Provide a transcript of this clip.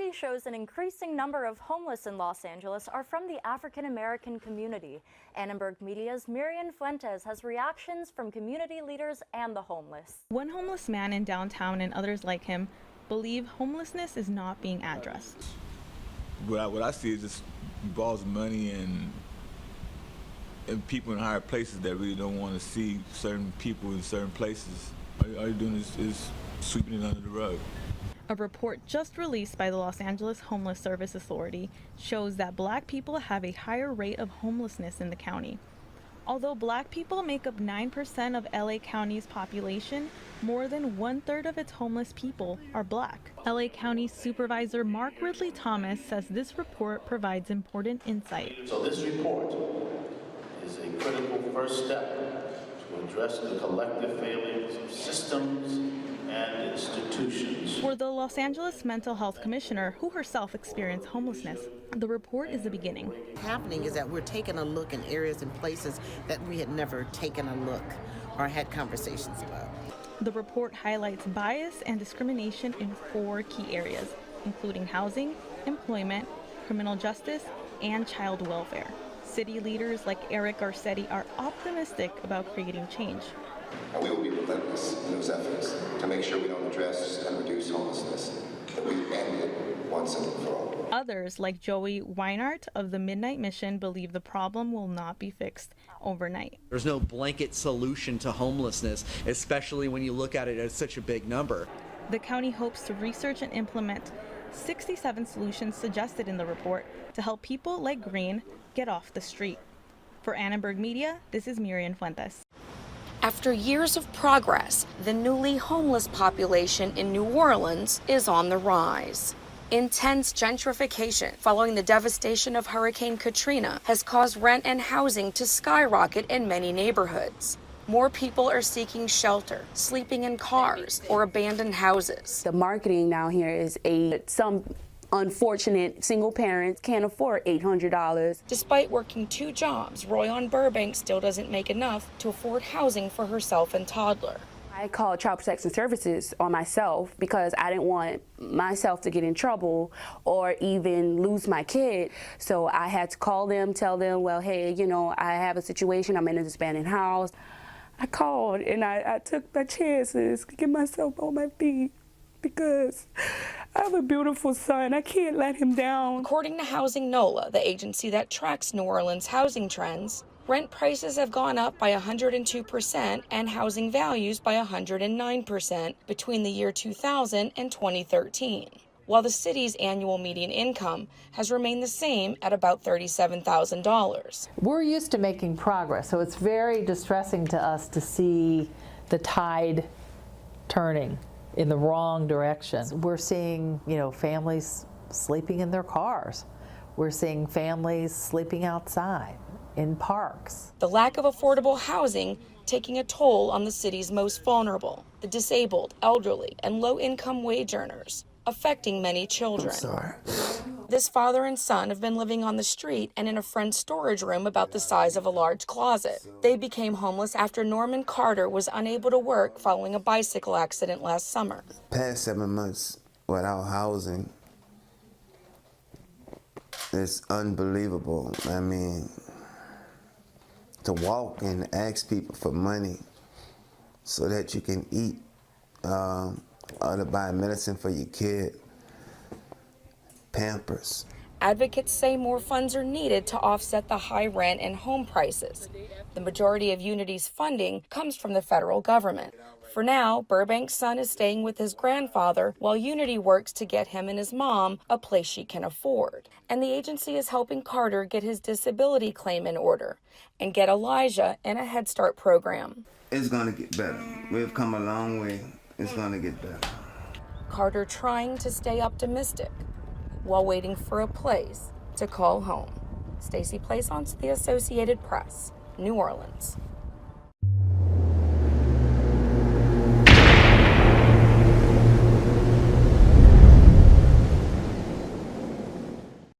study shows an increasing number of homeless in Los Angeles are from the African American community. Annenberg Media's Miriam Fuentes has reactions from community leaders and the homeless. One homeless man in downtown and others like him believe homelessness is not being addressed. What I see is just involves money and people in higher places that really don't want to see certain people in certain places. All you're doing is sweeping it under the rug. A report just released by the Los Angeles Homeless Service Authority shows that Black people have a higher rate of homelessness in the county. Although Black people make up 9% of LA County's population, more than 1/3 of its homeless people are Black. LA County Supervisor Mark Ridley Thomas says this report provides important insight. So this report is a critical first step to address the collective failings of systems and institutions. For the Los Angeles Mental Health Commissioner, who herself experienced homelessness, the report is the beginning. What's happening is that we're taking a look in areas and places that we had never taken a look or had conversations about. The report highlights bias and discrimination in 4 key areas, including housing, employment, criminal justice, and child welfare. City leaders like Eric Garcetti are optimistic about creating change. And we will be relentless in those efforts to make sure we don't address and reduce homelessness, that we end it once and for all. Others, like Joey Weinart of the Midnight Mission, believe the problem will not be fixed overnight. There's no blanket solution to homelessness, especially when you look at it as such a big number. The county hopes to research and implement 67 solutions suggested in the report to help people like Green get off the street. For Annenberg Media, this is Miriam Fuentes. After years of progress, the newly homeless population in New Orleans is on the rise. Intense gentrification following the devastation of Hurricane Katrina has caused rent and housing to skyrocket in many neighborhoods. More people are seeking shelter, sleeping in cars or abandoned houses. The marketing now here is some unfortunate single parents can't afford $800. Despite working 2 jobs, Roy on Burbank still doesn't make enough to afford housing for herself and toddler. I called Child Protection Services on myself because I didn't want myself to get in trouble or even lose my kid. So I had to call them, tell them, well, hey, I have a situation, I'm in an abandoned house. I called and I took my chances to get myself on my feet because I have a beautiful son. I can't let him down. According to Housing NOLA, the agency that tracks New Orleans housing trends, rent prices have gone up by 102% and housing values by 109% between the year 2000 and 2013, while the city's annual median income has remained the same at about $37,000. We're used to making progress, so it's very distressing to us to see the tide turning in the wrong direction. We're seeing, families sleeping in their cars. We're seeing families sleeping outside in parks. The lack of affordable housing taking a toll on the city's most vulnerable, the disabled, elderly, and low-income wage earners, affecting many children. This father and son have been living on the street and in a friend's storage room about the size of a large closet. They became homeless after Norman Carter was unable to work following a bicycle accident last summer. Past 7 months without housing is unbelievable. I mean, to walk and ask people for money so that you can eat or to buy medicine for your kid, Pampers. Advocates say more funds are needed to offset the high rent and home prices. The majority of Unity's funding comes from the federal government. For now, Burbank's son is staying with his grandfather while Unity works to get him and his mom a place she can afford. And the agency is helping Carter get his disability claim in order and get Elijah in a Head Start program. It's gonna get better. We've come a long way. It's gonna get better. Carter trying to stay optimistic while waiting for a place to call home. Stacey Plaisance, The Associated Press, New Orleans.